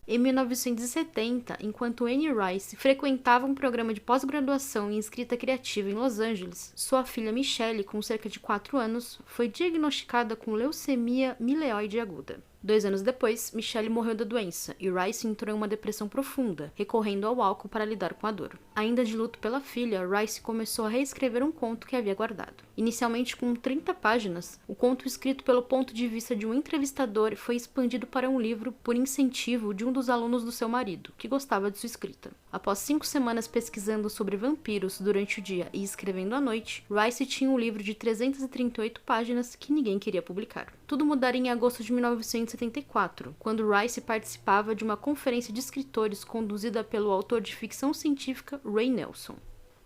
Em 1970, enquanto Anne Rice frequentava um programa de pós-graduação em escrita criativa em Los Angeles, sua filha Michelle, com cerca de 4 anos, foi diagnosticada com leucemia mieloide aguda. 2 anos depois, Michelle morreu da doença e Rice entrou em uma depressão profunda, recorrendo ao álcool para lidar com a dor. Ainda de luto pela filha, Rice começou a reescrever um conto que havia guardado. Inicialmente com 30 páginas, o conto escrito pelo ponto de vista de um entrevistador foi expandido para um livro por incentivo de um dos alunos do seu marido, que gostava de sua escrita. Após 5 semanas pesquisando sobre vampiros durante o dia e escrevendo à noite, Rice tinha um livro de 338 páginas que ninguém queria publicar. Tudo mudaria em agosto de 1974, quando Rice participava de uma conferência de escritores conduzida pelo autor de ficção científica Ray Nelson.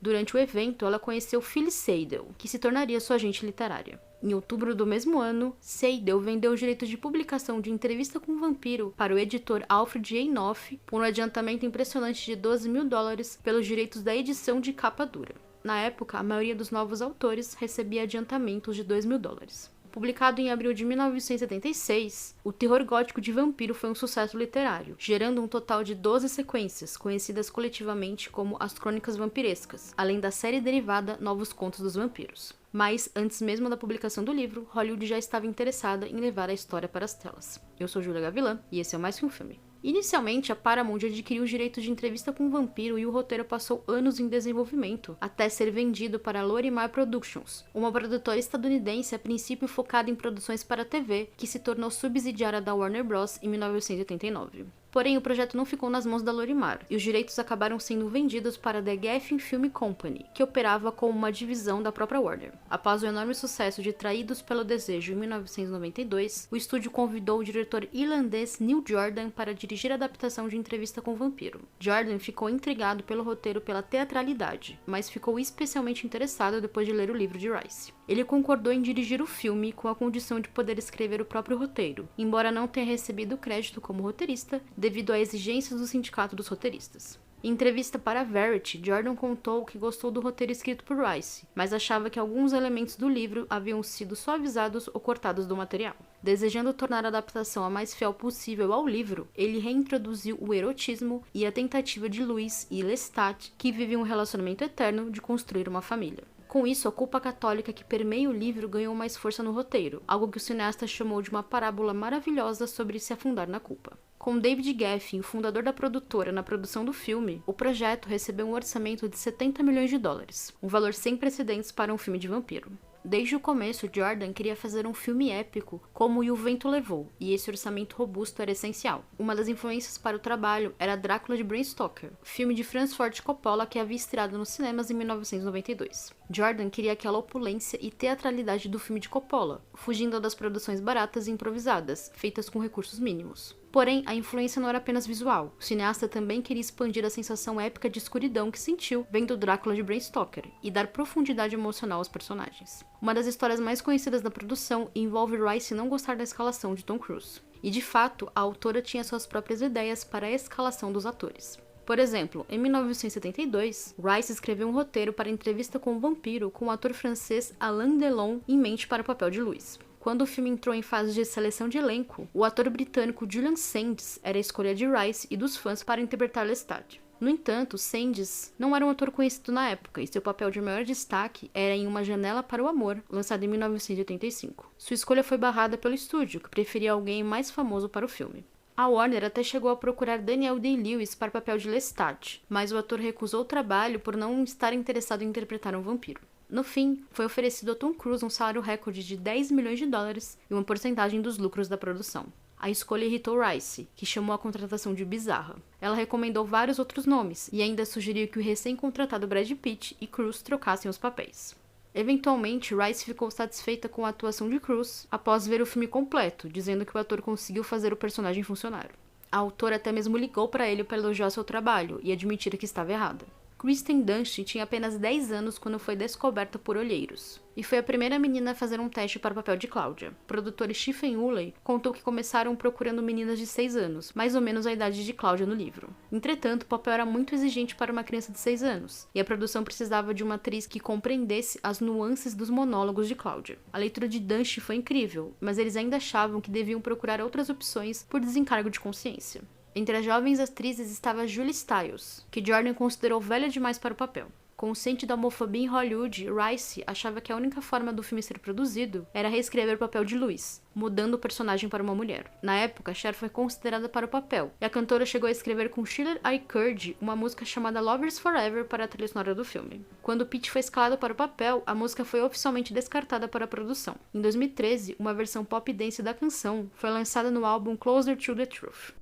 Durante o evento, ela conheceu Phyllis Seidel, que se tornaria sua agente literária. Em outubro do mesmo ano, Seidel vendeu os direitos de publicação de Entrevista com o Vampiro para o editor Alfred A. Knopf por um adiantamento impressionante de $12.000 pelos direitos da edição de capa dura. Na época, a maioria dos novos autores recebia adiantamentos de $2.000. Publicado em abril de 1976, o terror gótico de vampiro foi um sucesso literário, gerando um total de 12 sequências, conhecidas coletivamente como as Crônicas Vampirescas, além da série derivada Novos Contos dos Vampiros. Mas, antes mesmo da publicação do livro, Hollywood já estava interessada em levar a história para as telas. Eu sou Júlia Gavilã, e esse é Mais Que Um Filme. Inicialmente, a Paramount adquiriu os direitos de Entrevista com o Vampiro e o roteiro passou anos em desenvolvimento, até ser vendido para a Lorimar Productions, uma produtora estadunidense a princípio focada em produções para TV, que se tornou subsidiária da Warner Bros. Em 1989. Porém, o projeto não ficou nas mãos da Lorimar, e os direitos acabaram sendo vendidos para a The Geffen Film Company, que operava como uma divisão da própria Warner. Após o enorme sucesso de Traídos pelo Desejo em 1992, o estúdio convidou o diretor irlandês Neil Jordan para dirigir a adaptação de Entrevista com o Vampiro. Jordan ficou intrigado pelo roteiro pela teatralidade, mas ficou especialmente interessado depois de ler o livro de Rice. Ele concordou em dirigir o filme com a condição de poder escrever o próprio roteiro, embora não tenha recebido crédito como roteirista, devido a exigências do Sindicato dos Roteiristas. Em entrevista para Variety, Jordan contou que gostou do roteiro escrito por Rice, mas achava que alguns elementos do livro haviam sido suavizados ou cortados do material. Desejando tornar a adaptação a mais fiel possível ao livro, ele reintroduziu o erotismo e a tentativa de Louis e Lestat, que vivem um relacionamento eterno de construir uma família. Com isso, a culpa católica que permeia o livro ganhou mais força no roteiro, algo que o cineasta chamou de uma parábola maravilhosa sobre se afundar na culpa. Com David Geffen, o fundador da produtora, na produção do filme, o projeto recebeu um orçamento de $70 milhões, um valor sem precedentes para um filme de vampiro. Desde o começo, Jordan queria fazer um filme épico como E o Vento Levou, e esse orçamento robusto era essencial. Uma das influências para o trabalho era Drácula de Bram Stoker, filme de Francis Ford Coppola que havia estreado nos cinemas em 1992. Jordan queria aquela opulência e teatralidade do filme de Coppola, fugindo das produções baratas e improvisadas, feitas com recursos mínimos. Porém, a influência não era apenas visual. O cineasta também queria expandir a sensação épica de escuridão que sentiu vendo Drácula de Bram Stoker e dar profundidade emocional aos personagens. Uma das histórias mais conhecidas da produção envolve Rice não gostar da escalação de Tom Cruise. E de fato, a autora tinha suas próprias ideias para a escalação dos atores. Por exemplo, em 1972, Rice escreveu um roteiro para Entrevista com o Vampiro com o ator francês Alain Delon em mente para o papel de Louis. Quando o filme entrou em fase de seleção de elenco, o ator britânico Julian Sands era a escolha de Rice e dos fãs para interpretar Lestat. No entanto, Sands não era um ator conhecido na época e seu papel de maior destaque era em Uma Janela para o Amor, lançado em 1985. Sua escolha foi barrada pelo estúdio, que preferia alguém mais famoso para o filme. A Warner até chegou a procurar Daniel Day-Lewis para o papel de Lestat, mas o ator recusou o trabalho por não estar interessado em interpretar um vampiro. No fim, foi oferecido a Tom Cruise um salário recorde de $10 milhões e uma porcentagem dos lucros da produção. A escolha irritou Rice, que chamou a contratação de bizarra. Ela recomendou vários outros nomes e ainda sugeriu que o recém-contratado Brad Pitt e Cruise trocassem os papéis. Eventualmente, Rice ficou satisfeita com a atuação de Cruise após ver o filme completo, dizendo que o ator conseguiu fazer o personagem funcionar. A autora até mesmo ligou para ele para elogiar seu trabalho e admitir que estava errada. Kristen Dunst tinha apenas 10 anos quando foi descoberta por olheiros, e foi a primeira menina a fazer um teste para o papel de Cláudia. O produtor Stephen Woolley contou que começaram procurando meninas de 6 anos, mais ou menos a idade de Cláudia no livro. Entretanto, o papel era muito exigente para uma criança de 6 anos, e a produção precisava de uma atriz que compreendesse as nuances dos monólogos de Cláudia. A leitura de Dunst foi incrível, mas eles ainda achavam que deviam procurar outras opções por desencargo de consciência. Entre as jovens atrizes estava Julie Stiles, que Jordan considerou velha demais para o papel. Consciente da homofobia em Hollywood, Rice achava que a única forma do filme ser produzido era reescrever o papel de Louise, mudando o personagem para uma mulher. Na época, Cher foi considerada para o papel, e a cantora chegou a escrever com Sheila I. Kurd uma música chamada Lovers Forever para a trilha sonora do filme. Quando Pete foi escalado para o papel, a música foi oficialmente descartada para a produção. Em 2013, uma versão pop dance da canção foi lançada no álbum Closer to the Truth.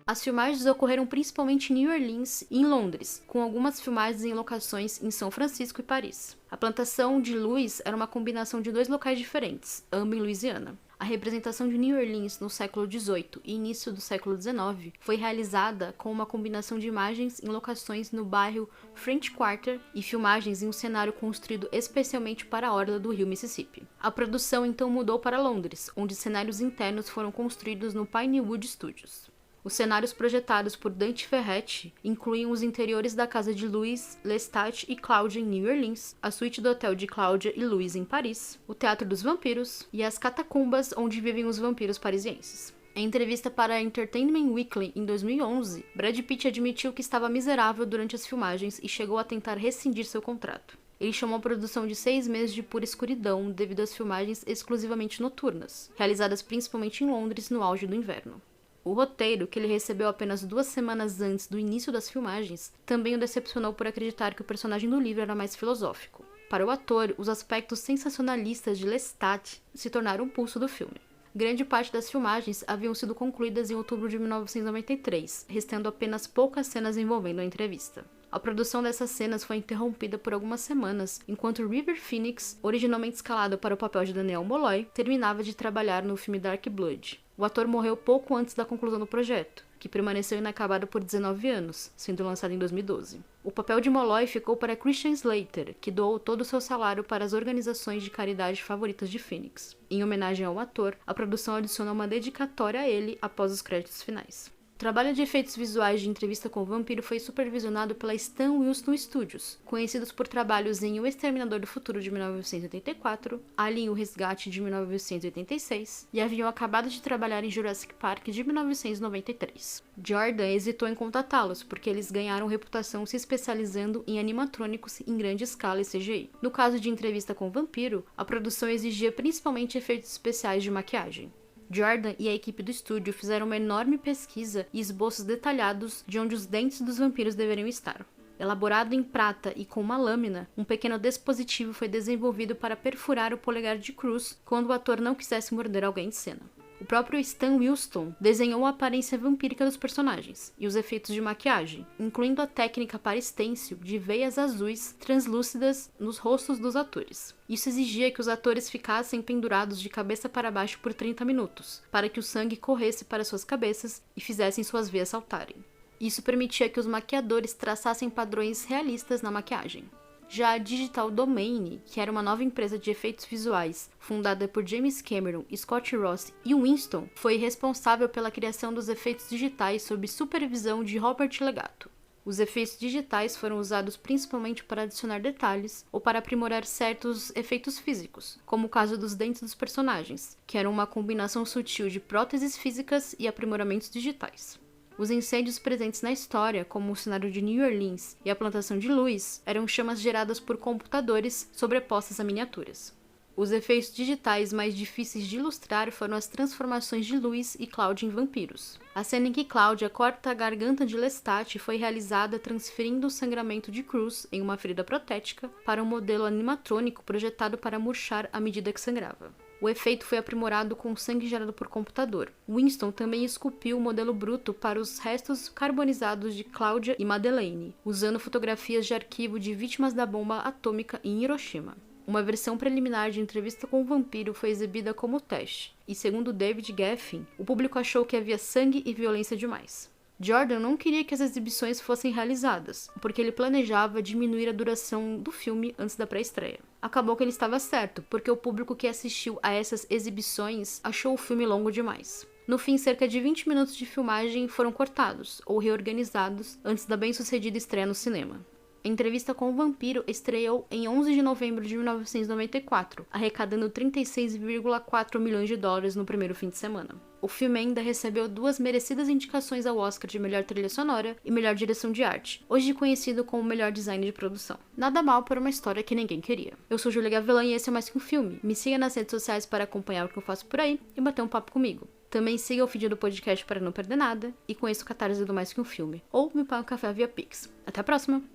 As filmagens ocorreram principalmente em New Orleans e em Londres, com algumas filmagens em locações em São Francisco e Paris. A plantação de Louis era uma combinação de 2 locais diferentes, ambos em Louisiana. A representação de New Orleans no século XVIII e início do século XIX foi realizada com uma combinação de imagens em locações no bairro French Quarter e filmagens em um cenário construído especialmente para a orla do rio Mississippi. A produção então mudou para Londres, onde cenários internos foram construídos no Pinewood Studios. Os cenários projetados por Dante Ferretti incluem os interiores da casa de Louis, Lestat e Claudia em New Orleans, a suíte do hotel de Claudia e Louis em Paris, o Teatro dos Vampiros e as catacumbas onde vivem os vampiros parisienses. Em entrevista para a Entertainment Weekly em 2011, Brad Pitt admitiu que estava miserável durante as filmagens e chegou a tentar rescindir seu contrato. Ele chamou a produção de 6 meses de pura escuridão devido às filmagens exclusivamente noturnas, realizadas principalmente em Londres no auge do inverno. O roteiro, que ele recebeu apenas 2 semanas antes do início das filmagens, também o decepcionou por acreditar que o personagem do livro era mais filosófico. Para o ator, os aspectos sensacionalistas de Lestat se tornaram o pulso do filme. Grande parte das filmagens haviam sido concluídas em outubro de 1993, restando apenas poucas cenas envolvendo a entrevista. A produção dessas cenas foi interrompida por algumas semanas, enquanto River Phoenix, originalmente escalado para o papel de Daniel Molloy, terminava de trabalhar no filme Dark Blood. O ator morreu pouco antes da conclusão do projeto, que permaneceu inacabado por 19 anos, sendo lançado em 2012. O papel de Molloy ficou para Christian Slater, que doou todo o seu salário para as organizações de caridade favoritas de Phoenix. Em homenagem ao ator, a produção adiciona uma dedicatória a ele após os créditos finais. O trabalho de efeitos visuais de Entrevista com o Vampiro foi supervisionado pela Stan Winston Studios, conhecidos por trabalhos em O Exterminador do Futuro de 1984, Alien: O Resgate de 1986 e haviam acabado de trabalhar em Jurassic Park de 1993. Jordan hesitou em contatá-los porque eles ganharam reputação se especializando em animatrônicos em grande escala e CGI. No caso de Entrevista com o Vampiro, a produção exigia principalmente efeitos especiais de maquiagem. Jordan e a equipe do estúdio fizeram uma enorme pesquisa e esboços detalhados de onde os dentes dos vampiros deveriam estar. Elaborado em prata e com uma lâmina, um pequeno dispositivo foi desenvolvido para perfurar o polegar de Cruz quando o ator não quisesse morder alguém de cena. O próprio Stan Winston desenhou a aparência vampírica dos personagens e os efeitos de maquiagem, incluindo a técnica para stencil de veias azuis translúcidas nos rostos dos atores. Isso exigia que os atores ficassem pendurados de cabeça para baixo por 30 minutos, para que o sangue corresse para suas cabeças e fizessem suas veias saltarem. Isso permitia que os maquiadores traçassem padrões realistas na maquiagem. Já a Digital Domain, que era uma nova empresa de efeitos visuais fundada por James Cameron, Scott Ross e Winston, foi responsável pela criação dos efeitos digitais sob supervisão de Robert Legato. Os efeitos digitais foram usados principalmente para adicionar detalhes ou para aprimorar certos efeitos físicos, como o caso dos dentes dos personagens, que eram uma combinação sutil de próteses físicas e aprimoramentos digitais. Os incêndios presentes na história, como o cenário de New Orleans e a plantação de Louis, eram chamas geradas por computadores sobrepostas a miniaturas. Os efeitos digitais mais difíceis de ilustrar foram as transformações de Louis e Claudia em vampiros. A cena em que Claudia corta a garganta de Lestat foi realizada transferindo o sangramento de Cruz em uma ferida protética para um modelo animatrônico projetado para murchar à medida que sangrava. O efeito foi aprimorado com sangue gerado por computador. Winston também esculpiu o modelo bruto para os restos carbonizados de Claudia e Madeleine, usando fotografias de arquivo de vítimas da bomba atômica em Hiroshima. Uma versão preliminar de Entrevista com o Vampiro foi exibida como teste, e segundo David Geffen, o público achou que havia sangue e violência demais. Jordan não queria que as exibições fossem realizadas, porque ele planejava diminuir a duração do filme antes da pré-estreia. Acabou que ele estava certo, porque o público que assistiu a essas exibições achou o filme longo demais. No fim, cerca de 20 minutos de filmagem foram cortados ou reorganizados antes da bem-sucedida estreia no cinema. Entrevista com o Vampiro estreou em 11 de novembro de 1994, arrecadando 36,4 milhões de dólares no primeiro fim de semana. O filme ainda recebeu 2 merecidas indicações ao Oscar de melhor trilha sonora e melhor direção de arte, hoje conhecido como melhor design de produção. Nada mal por uma história que ninguém queria. Eu sou Júlia Gavilã e esse é Mais Que Um Filme. Me siga nas redes sociais para acompanhar o que eu faço por aí e bater um papo comigo. Também siga o feed do podcast para não perder nada e conheça o catarse do Mais Que Um Filme. Ou me pague um café via Pix. Até a próxima!